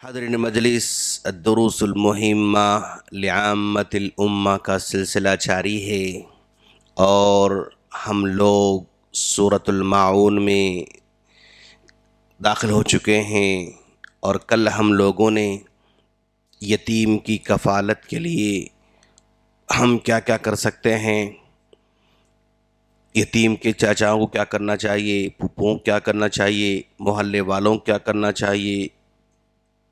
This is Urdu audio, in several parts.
حاضرین مجلس الدروس المہمہ لعامت الامہ کا سلسلہ جاری ہے اور ہم لوگ سورۃ الماعون میں داخل ہو چکے ہیں، اور کل ہم لوگوں نے یتیم کی کفالت کے لیے ہم کیا کیا کر سکتے ہیں، یتیم کے چاچاؤں کو کیا کرنا چاہیے، پھپھوؤں کو کیا کرنا چاہیے، محلے والوں کو کیا کرنا چاہیے،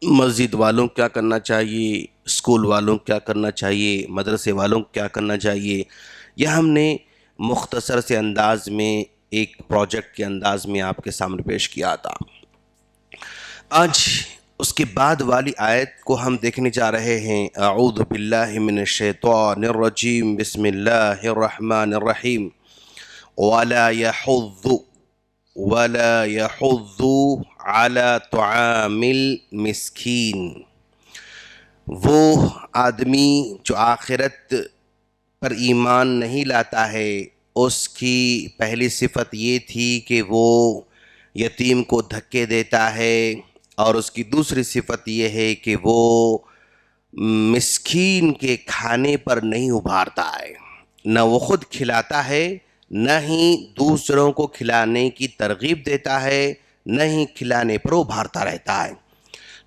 مسجد والوں کو کیا کرنا چاہیے، اسکول والوں کو کیا کرنا چاہیے، مدرسے والوں کو کیا کرنا چاہیے، یہ ہم نے مختصر سے انداز میں ایک پروجیکٹ کے انداز میں آپ کے سامنے پیش کیا تھا۔ آج اس کے بعد والی آیت کو ہم دیکھنے جا رہے ہیں۔ اعوذ باللہ من الشیطان الرجیم، بسم اللہ الرحمن الرحیم۔ وَلَا يَحُضُّ عَلَى طَعَامِ الْمِسْكِينِ، وہ آدمی جو آخرت پر ایمان نہیں لاتا ہے، اس کی پہلی صفت یہ تھی کہ وہ یتیم کو دھکے دیتا ہے، اور اس کی دوسری صفت یہ ہے کہ وہ مسکین کے کھانے پر نہیں ابھارتا ہے، نہ وہ خود کھلاتا ہے، نہ ہی دوسروں کو کھلانے کی ترغیب دیتا ہے، نہ ہی کھلانے پر ابھارتا رہتا ہے۔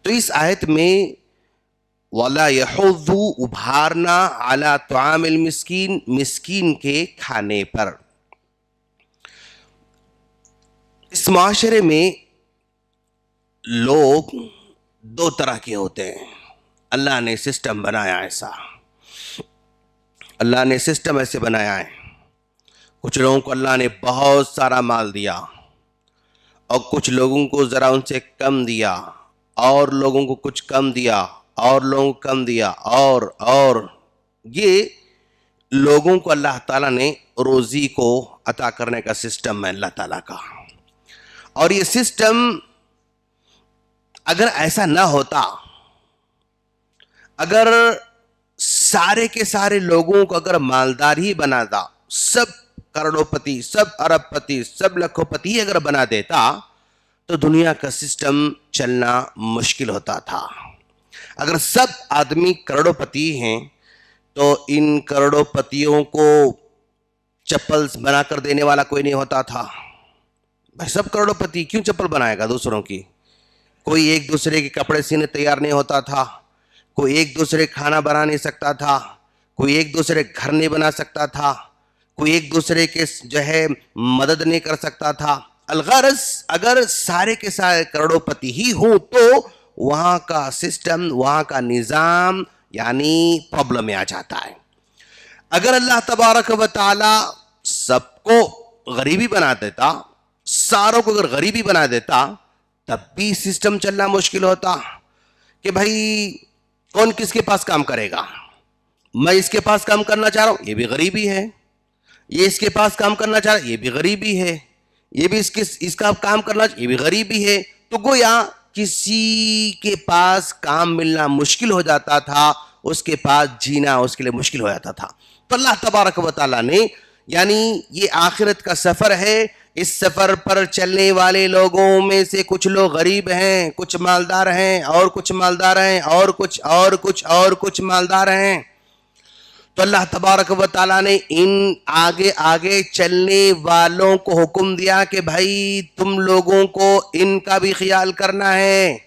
تو اس آیت میں وَلَا يَحُضُّ ابھارنا عَلَى طَعَامِ الْمِسْكِينِ، مسکین کے کھانے پر۔ اس معاشرے میں لوگ دو طرح کے ہوتے ہیں، اللہ نے سسٹم بنایا ایسا، اللہ نے سسٹم ایسے بنایا ہے۔ کچھ لوگوں کو اللہ نے بہت سارا مال دیا، اور کچھ لوگوں کو ذرا ان سے کم دیا، اور لوگوں کو کچھ کم دیا، اور لوگوں کو کم دیا، اور یہ لوگوں کو اللہ تعالیٰ نے روزی کو عطا کرنے کا سسٹم ہے اللہ تعالیٰ کا۔ اور یہ سسٹم اگر ایسا نہ ہوتا، اگر سارے کے سارے لوگوں کو اگر مالدار ہی بناتا، سب کروڑوں پتی، سب ارب پتی، سب لکھوں پتی اگر بنا دیتا، تو دنیا کا سسٹم چلنا مشکل ہوتا تھا۔ اگر سب آدمی کروڑوں پتی ہیں تو ان کروڑوں پتیوں کو چپل بنا کر دینے والا کوئی نہیں ہوتا تھا۔ بھائی سب کروڑوں پتی کیوں چپل بنائے گا دوسروں کی؟ کوئی ایک دوسرے کے کپڑے سینے تیار نہیں ہوتا تھا، کوئی ایک دوسرے کھانا بنا نہیں سکتا تھا، کوئی ایک دوسرے گھر نہیں بنا سکتا تھا، کوئی ایک دوسرے کے مدد نہیں کر سکتا تھا۔ الغرض اگر سارے کے سارے کروڑوں پتی ہی ہوں تو وہاں کا سسٹم، وہاں کا نظام یعنی پرابلم میں آ جاتا ہے۔ اگر اللہ تبارک و تعالی سب کو غریبی بنا دیتا، ساروں کو اگر غریبی بنا دیتا، تب بھی سسٹم چلنا مشکل ہوتا کہ بھائی کون کس کے پاس کام کرے گا؟ میں اس کے پاس کام کرنا چاہ رہا ہوں، یہ بھی غریبی ہے، یہ اس کے پاس کام کرنا چاہ رہا ہے، یہ بھی غریبی ہے، یہ بھی اس کا کام کرنا چاہ، یہ بھی غریبی ہے۔ تو گویا کسی کے پاس کام ملنا مشکل ہو جاتا تھا، اس کے پاس جینا اس کے لیے مشکل ہو جاتا تھا۔ تو اللہ تبارک و تعالیٰ نے یعنی یہ آخرت کا سفر ہے، اس سفر پر چلنے والے لوگوں میں سے کچھ لوگ غریب ہیں، کچھ مالدار ہیں، اور کچھ مالدار ہیں، اور کچھ مالدار ہیں۔ تو اللہ تبارک و تعالیٰ نے ان آگے چلنے والوں کو حکم دیا کہ بھائی تم لوگوں کو ان کا بھی خیال کرنا ہے۔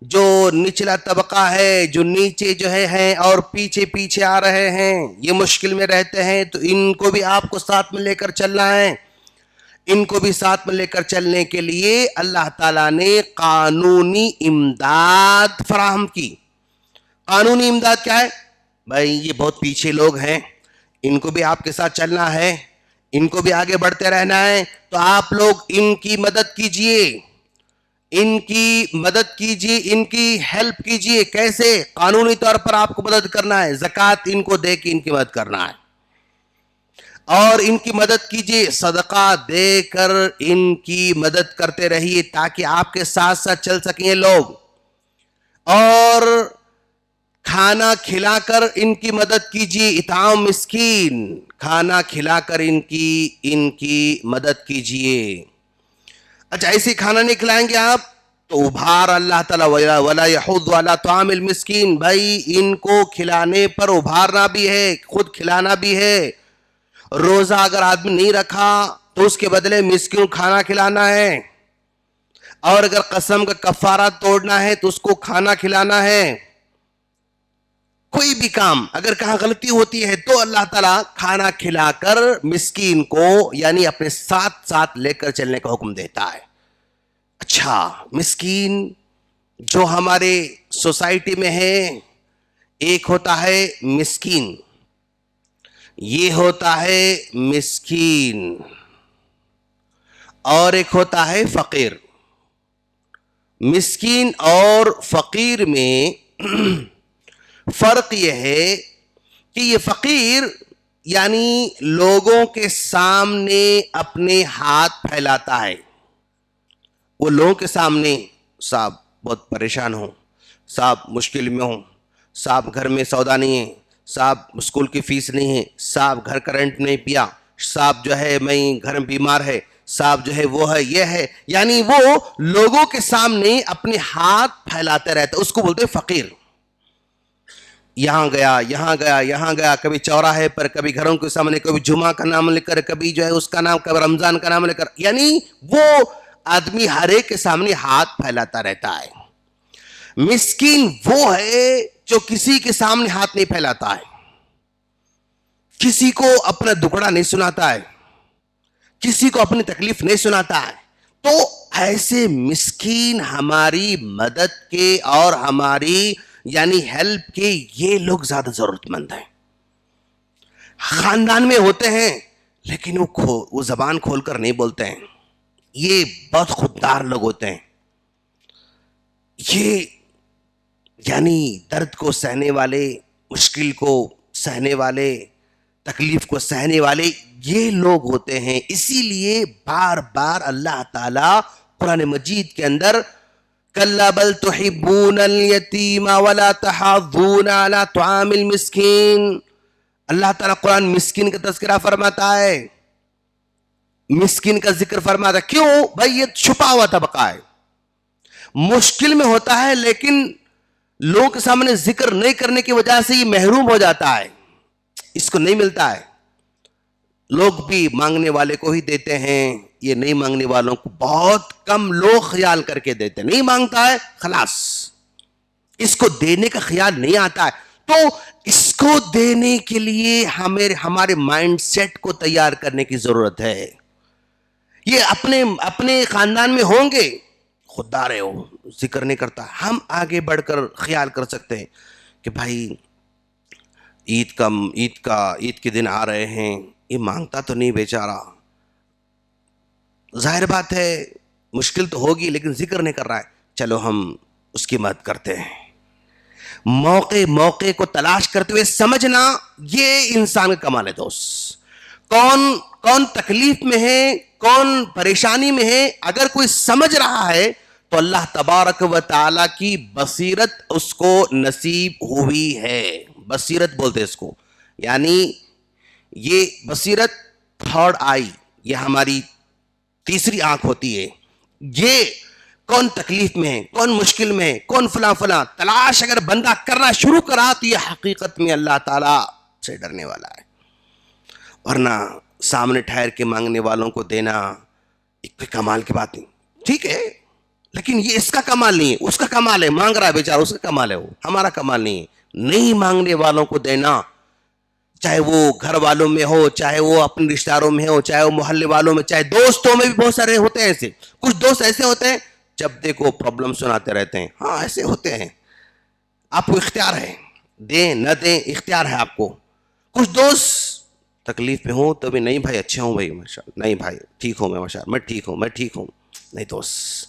جو نچلا طبقہ ہے، جو نیچے جو ہے اور پیچھے آ رہے ہیں، یہ مشکل میں رہتے ہیں، تو ان کو بھی آپ کو ساتھ میں لے کر چلنا ہے۔ ان کو بھی ساتھ میں لے کر چلنے کے لیے اللہ تعالیٰ نے قانونی امداد فراہم کی۔ قانونی امداد کیا ہے؟ بھائی یہ بہت پیچھے لوگ ہیں، ان کو بھی آپ کے ساتھ چلنا ہے، ان کو بھی آگے بڑھتے رہنا ہے، تو آپ لوگ ان کی مدد کیجئے، ان کی ہیلپ کیجئے۔ کیسے؟ قانونی طور پر آپ کو مدد کرنا ہے، زکوٰۃ ان کو دے کے ان کی مدد کرنا ہے، اور ان کی مدد کیجئے، صدقہ دے کر ان کی مدد کرتے رہیے تاکہ آپ کے ساتھ ساتھ چل سکیں لوگ، اور کھانا کھلا کر ان کی مدد کیجئے، اطعام مسکین، کھانا کھلا کر ان کی مدد کیجئے۔ اچھا ایسے کھانا نہیں کھلائیں گے آپ، تو ابھار اللہ تعالیٰ ولا یحض علی طعام المسکین، بھائی ان کو کھلانے پر ابھارنا بھی ہے، خود کھلانا بھی ہے. روزہ اگر آدمی نہیں رکھا تو اس کے بدلے مسکین کھانا کھلانا ہے، اور اگر قسم کا کفارہ توڑنا ہے تو اس کو کھانا کھلانا ہے. کوئی بھی کام اگر کہاں غلطی ہوتی ہے تو اللہ تعالیٰ کھانا کھلا کر مسکین کو یعنی اپنے ساتھ ساتھ لے کر چلنے کا حکم دیتا ہے. اچھا، مسکین جو ہمارے سوسائٹی میں ہے، ایک ہوتا ہے مسکین، یہ ہوتا ہے مسکین، اور ایک ہوتا ہے فقیر. مسکین اور فقیر میں فرق یہ ہے کہ یہ فقیر یعنی لوگوں کے سامنے اپنے ہاتھ پھیلاتا ہے. وہ لوگوں کے سامنے، صاحب بہت پریشان ہوں، صاحب مشکل میں ہوں، صاحب گھر میں سودا نہیں ہے، صاحب اسکول کی فیس نہیں ہے، صاحب گھر کا رینٹ نہیں پیا، صاحب جو ہے میں گھر میں بیمار ہے، صاحب جو ہے وہ ہے یہ ہے، یعنی وہ لوگوں کے سامنے اپنے ہاتھ پھیلاتے رہتا، اس کو بولتے ہیں فقیر. یہاں گیا یہاں گیا یہاں گیا، کبھی چوراہے پر، کبھی گھروں کے سامنے، کبھی جمعہ کا نام لے کر، کبھی جو ہے اس کا نام، کبھی رمضان کا نام لے کر، یعنی وہ آدمی ہر ایک کے سامنے ہاتھ پھیلاتا رہتا ہے. مسکین وہ ہے جو کسی کے سامنے ہاتھ نہیں پھیلاتا ہے، کسی کو اپنا دکڑا نہیں سناتا ہے، کسی کو اپنی تکلیف نہیں سناتا ہے. تو ایسے مسکین ہماری مدد کے اور ہماری یعنی ہیلپ کے یہ لوگ زیادہ ضرورت مند ہیں. خاندان میں ہوتے ہیں لیکن وہ زبان کھول کر نہیں بولتے ہیں، یہ بہت خوددار لوگ ہوتے ہیں. یہ یعنی درد کو سہنے والے، مشکل کو سہنے والے، تکلیف کو سہنے والے یہ لوگ ہوتے ہیں. اسی لیے بار بار اللہ تعالی قرآن مجید کے اندر کلا بل تحبون الیتیم ولا تحاضون علی طعام المسکین، اللہ تعالیٰ قرآن مسکین کا تذکرہ فرماتا ہے، مسکین کا ذکر فرماتا ہے. کیوں بھائی؟ یہ چھپا ہوا طبقہ ہے، مشکل میں ہوتا ہے لیکن لوگوں کے سامنے ذکر نہیں کرنے کی وجہ سے یہ محروم ہو جاتا ہے، اس کو نہیں ملتا ہے. لوگ بھی مانگنے والے کو ہی دیتے ہیں، یہ نہیں مانگنے والوں کو بہت کم لوگ خیال کر کے دیتے. نہیں مانگتا ہے خلاص، اس کو دینے کا خیال نہیں آتا ہے. تو اس کو دینے کے لیے ہمارے مائنڈ سیٹ کو تیار کرنے کی ضرورت ہے. یہ اپنے خاندان میں ہوں گے، خوددار ہے وہ، ذکر نہیں کرتا. ہم آگے بڑھ کر خیال کر سکتے ہیں کہ بھائی عید کے دن آ رہے ہیں، یہ مانگتا تو نہیں بیچارہ، ظاہر بات ہے مشکل تو ہوگی لیکن ذکر نہیں کر رہا ہے، چلو ہم اس کی مدد کرتے ہیں. موقع کو تلاش کرتے ہوئے سمجھنا، یہ انسان کا کمال ہے. دوست کون تکلیف میں ہے، کون پریشانی میں ہے، اگر کوئی سمجھ رہا ہے تو اللہ تبارک و تعالی کی بصیرت اس کو نصیب ہوئی ہے. بصیرت بولتے اس کو، یعنی یہ بصیرت تھرڈ آئی، یہ ہماری تیسری آنکھ ہوتی ہے. یہ کون تکلیف میں ہے، کون مشکل میں ہے، کون فلاں تلاش اگر بندہ کرنا شروع کرا تو یہ حقیقت میں اللہ تعالیٰ سے ڈرنے والا ہے. ورنہ سامنے ٹھہر کے مانگنے والوں کو دینا ایک کوئی کمال کی بات نہیں، ٹھیک ہے، لیکن یہ اس کا کمال نہیں ہے، اس کا کمال ہے. مانگ رہا ہے بیچارہ، اس کا کمال ہے، وہ ہمارا کمال نہیں ہے. نہیں مانگنے والوں کو دینا، چاہے وہ گھر والوں میں ہو، چاہے وہ اپنے رشتہ داروں میں ہو، چاہے وہ محلے والوں میں، چاہے دوستوں میں بھی بہت سارے ہوتے ہیں ایسے. کچھ دوست ایسے ہوتے ہیں جب دیکھو پرابلم سناتے رہتے ہیں. ہاں ایسے ہوتے ہیں، آپ کو اختیار ہے، دیں نہ دیں اختیار ہے آپ کو. کچھ دوست تکلیف میں ہوں تو بھی نہیں بھائی اچھے ہوں بھائی ماشاء اللہ، نہیں بھائی ٹھیک ہوں میں ماشاء اللہ، میں ٹھیک ہوں. نہیں دوست،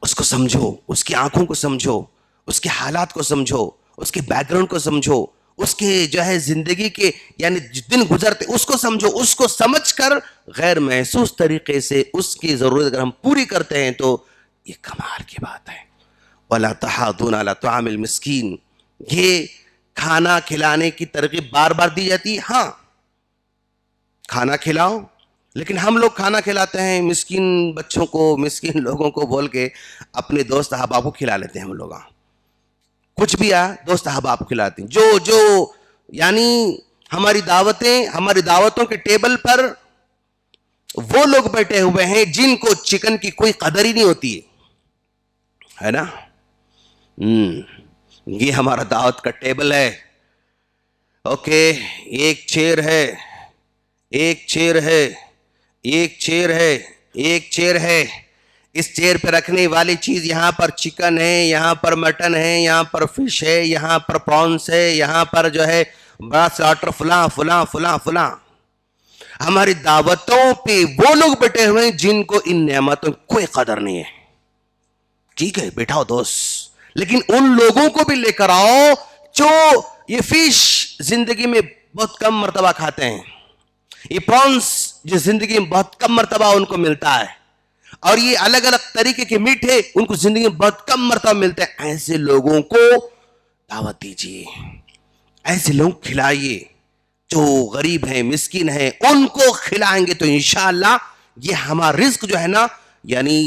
اس کو سمجھو، اس کی آنکھوں کو سمجھو، اس کے حالات کو سمجھو، اس کے بیک گراؤنڈ کو سمجھو، اس کے جو ہے زندگی کے یعنی دن گزرتے اس کو سمجھو. اس کو سمجھ کر غیر محسوس طریقے سے اس کی ضرورت اگر ہم پوری کرتے ہیں تو یہ کمال کی بات ہے. وَلَا تَحَاضُونَ عَلَىٰ طَعَامِ الْمِسْكِينِ، یہ کھانا کھلانے کی ترغیب بار بار دی جاتی ہے. ہاں کھانا کھلاؤ، لیکن ہم لوگ کھانا کھلاتے ہیں مسکین بچوں کو, مسکین لوگوں کو بول کے اپنے دوست احباب کو کھلا لیتے ہیں ہم لوگ. کچھ بھی دوست احباب کھلاتے ہیں. جو یعنی ہماری دعوتوں کے ٹیبل پر وہ لوگ بیٹھے ہوئے ہیں جن کو چکن کی کوئی قدر ہی نہیں ہوتی ہے نا. یہ ہمارا دعوت کا ٹیبل ہے. اوکے, ایک چیئر ہے, ایک چیئر ہے, ایک چیئر ہے, ایک چیئر ہے. اس چیئر پہ رکھنے والی چیز یہاں پر چکن ہے, یہاں پر مٹن ہے, یہاں پر فش ہے, یہاں پر پرانس ہے, یہاں پر جو ہے بڑا سلاٹر فلاں فلاں فلاں فلاں. ہماری دعوتوں پہ وہ لوگ بیٹھے ہوئے ہیں جن کو ان نعمتوں کی کوئی قدر نہیں ہے. ٹھیک ہے, بیٹھاؤ دوست, لیکن ان لوگوں کو بھی لے کر آؤ جو یہ فش زندگی میں بہت کم مرتبہ کھاتے ہیں, یہ پرانس جو زندگی میں بہت کم مرتبہ ان کو ملتا ہے, اور یہ الگ الگ طریقے کے میٹ ہے ان کو زندگی میں بہت کم مرتبہ ملتے ہیں. ایسے لوگوں کو دعوت دیجیے, ایسے لوگ کھلائیے. جو غریب ہیں, مسکین ہیں, ان کو کھلائیں گے تو انشاءاللہ یہ ہمارا رزق جو ہے نا, یعنی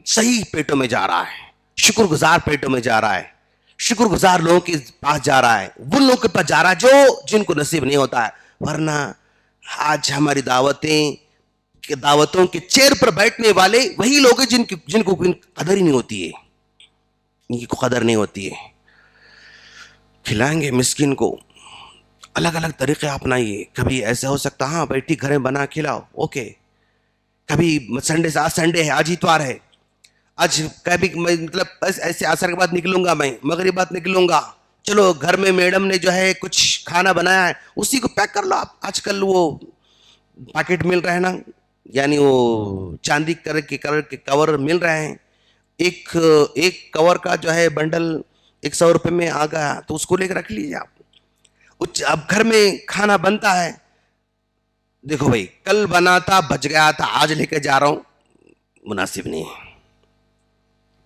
صحیح پیٹوں میں جا رہا ہے, شکر گزار پیٹوں میں جا رہا ہے, شکر گزار لوگوں کے پاس جا رہا ہے, وہ لوگوں کے پاس جا رہا ہے جن کو نصیب نہیں ہوتا ہے. ورنہ آج ہماری دعوتوں کے چیئر پر بیٹھنے والے وہی لوگ ہیں جن کو قدر ہی نہیں ہوتی ہے, ان کو قدر نہیں ہوتی ہے. کھلائیں گے مسکین کو, الگ الگ طریقے اپنائیے. کبھی ایسا ہو سکتا ہاں بیٹھی گھر میں بنا کھلاؤ, اوکے. کبھی سنڈے ہے, آج اتوار ہے, آج کبھی مطلب ایسے عصر کے بعد نکلوں گا, میں مغرب بعد نکلوں گا, چلو گھر میں میڈم نے جو ہے کچھ کھانا بنایا ہے اسی کو پیک کر لو. آپ آج کل وہ پیکٹ مل رہے ہیں نا, یعنی وہ چاندی کلر کے کور مل رہے ہیں, ایک کور کا جو ہے بنڈل 100 روپے میں آ گیا, تو اس کو لے کے رکھ لیجیے آپ. اب گھر میں کھانا بنتا ہے, دیکھو بھائی کل بنا تھا بچ گیا تھا, آج لے کے جا رہا ہوں, مناسب نہیں ہے.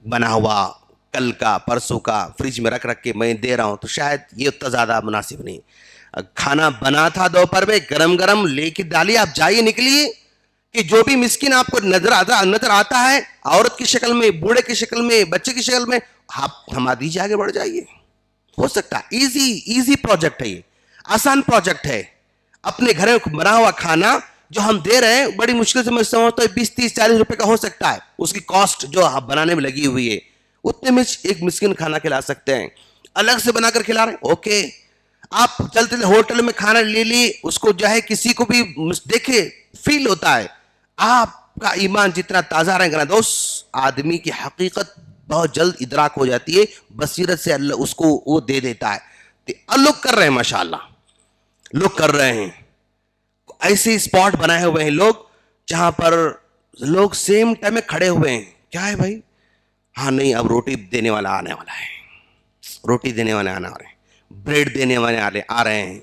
بنا ہوا کل کا پرسوں کا فریج میں رکھ کے میں دے رہا ہوں تو شاید یہ اتنا زیادہ مناسب نہیں. کھانا بنا تھا دوپہر میں گرم گرم لے کے ڈالیے, آپ جائیے نکلیے, کہ جو بھی مسکین آپ کو نظر آتا ہے, عورت کی شکل میں, بوڑھے کی شکل میں, بچے کی شکل میں, آپ تھما دیجیے, آگے بڑھ جائیے. ہو سکتا ہے ایزی پروجیکٹ ہے, یہ آسان پروجیکٹ ہے. اپنے گھر میں بنا ہوا کھانا جو ہم دے رہے ہیں بڑی مشکل سے میں سمجھتا ہوں 20 30 40 روپے کا ہو سکتا ہے, اس کی کاسٹ جو بنانے میں لگی ہوئی ہے, اتنے میں ایک مسکین کھانا کھلا سکتے ہیں. الگ سے بنا کر کھلا رہے ہیں, اوکے. آپ چلتے ہوٹل میں کھانا لے لی, اس کو جو ہے کسی کو بھی دیکھے فیل ہوتا ہے. آپ کا ایمان جتنا تازہ رہے گا نا دوست, آدمی کی حقیقت بہت جلد ادراک ہو جاتی ہے, بصیرت سے اللہ اس کو وہ دے دیتا ہے. لوگ کر رہے ہیں, ماشاءاللہ لوگ کر رہے ہیں. ایسے اسپاٹ بنائے ہوئے ہیں لوگ جہاں پر لوگ سیم ٹائم میں کھڑے ہوئے ہیں. کیا ہے بھائی, ہاں نہیں اب روٹی دینے والا آنے والا ہے, روٹی دینے والے آنے والے ہیں, بریڈ دینے والے آ رہے ہیں.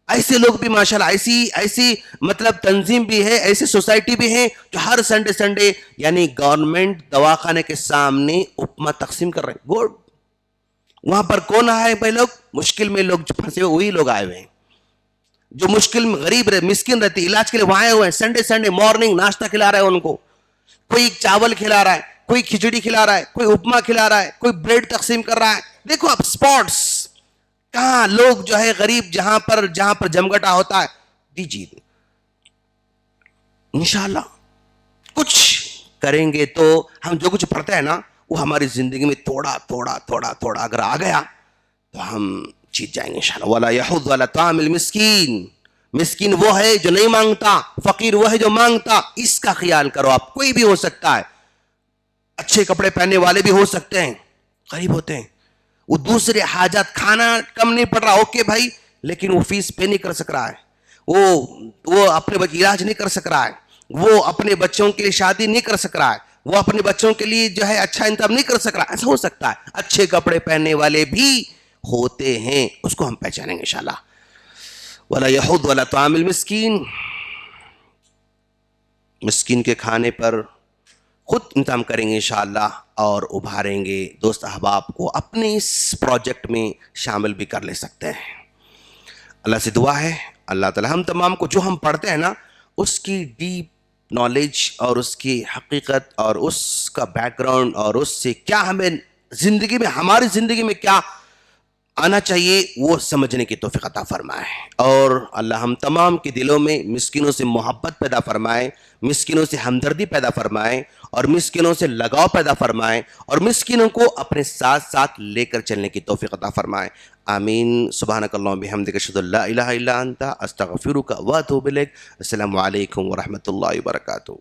ایسے لوگ بھی ماشاءاللہ, ایسی مطلب تنظیم بھی ہے, ایسی سوسائٹی بھی ہیں جو ہر سنڈے یعنی گورنمنٹ دواخانے کے سامنے اپما تقسیم کر رہے ہیں. گڈ. وہاں پر کون آئے بھائی, لوگ مشکل میں, لوگ جو پھنسے ہوئے وہی لوگ آئے ہوئے ہیں, جو مشکل میں غریب مسکین رہتی علاج کے لیے وہاں آئے ہوئے ہیں. سنڈے مارننگ ناشتہ کھلا رہا ہے ان کو, کوئی چاول کھلا رہا ہے, کوئی کھچڑی کھلا رہا ہے, کوئی اپما کھلا رہا ہے, کوئی بریڈ تقسیم کر رہا ہے. دیکھو آپ اسپاٹس کہاں لوگ جو ہے غریب جہاں پر جمگٹا ہوتا ہے, دیجیے. انشاءاللہ کچھ کریں گے تو ہم جو کچھ پڑھتے ہیں نا وہ ہماری زندگی میں تھوڑا تھوڑا اگر آ گیا تو ہم جیت جائیں گے انشاءاللہ. وَلَا يَحُضُّ عَلَىٰ طَعَامِ الْمِسْكِينِ, مسکین وہ ہے جو نہیں مانگتا, فقیر وہ ہے جو مانگتا. اس کا خیال کرو آپ. کوئی بھی ہو سکتا ہے, اچھے کپڑے پہننے والے بھی ہو سکتے ہیں, غریب ہوتے ہیں, وہ دوسرے حاجات, کھانا کم نہیں پڑ رہا, اوکے بھائی, لیکن وہ فیس پے نہیں کر سک رہا ہے, وہ اپنے علاج نہیں کر سک رہا ہے, وہ اپنے بچوں کے لیے شادی نہیں کر سک رہا ہے, وہ اپنے بچوں کے لیے جو ہے اچھا انتظام نہیں کر سک رہا. ایسا ہو سکتا ہے. اچھے کپڑے پہننے والے بھی ہوتے ہیں, اس کو ہم پہچانیں گے انشاءاللہ. وَلَا يَحُضُّ عَلَىٰ طَعَامِ الْمِسْكِينِ, مسکین کے کھانے پر خود انتظام کریں گے انشاءاللہ, اور ابھاریں گے. دوست احباب کو اپنے اس پروجیکٹ میں شامل بھی کر لے سکتے ہیں. اللہ سے دعا ہے اللہ تعالی ہم تمام کو جو ہم پڑھتے ہیں نا اس کی ڈیپ نالج اور اس کی حقیقت اور اس کا بیک گراؤنڈ اور اس سے کیا ہمیں زندگی میں ہماری زندگی میں کیا آنا چاہیے وہ سمجھنے کی توفیق عطا فرمائے. اور اللہ ہم تمام کے دلوں میں مسکینوں سے محبت پیدا فرمائے, مسکینوں سے ہمدردی پیدا فرمائے, اور مسکینوں سے لگاؤ پیدا فرمائے, اور مسکینوں کو اپنے ساتھ ساتھ لے کر چلنے کی توفیق عطا فرمائے. آمین. سبحانک اللہم بحمدک اشہد ان لا الہ الا انت استغفرک واتوب الیک. السلام علیکم ورحمۃ اللہ وبرکاتہ.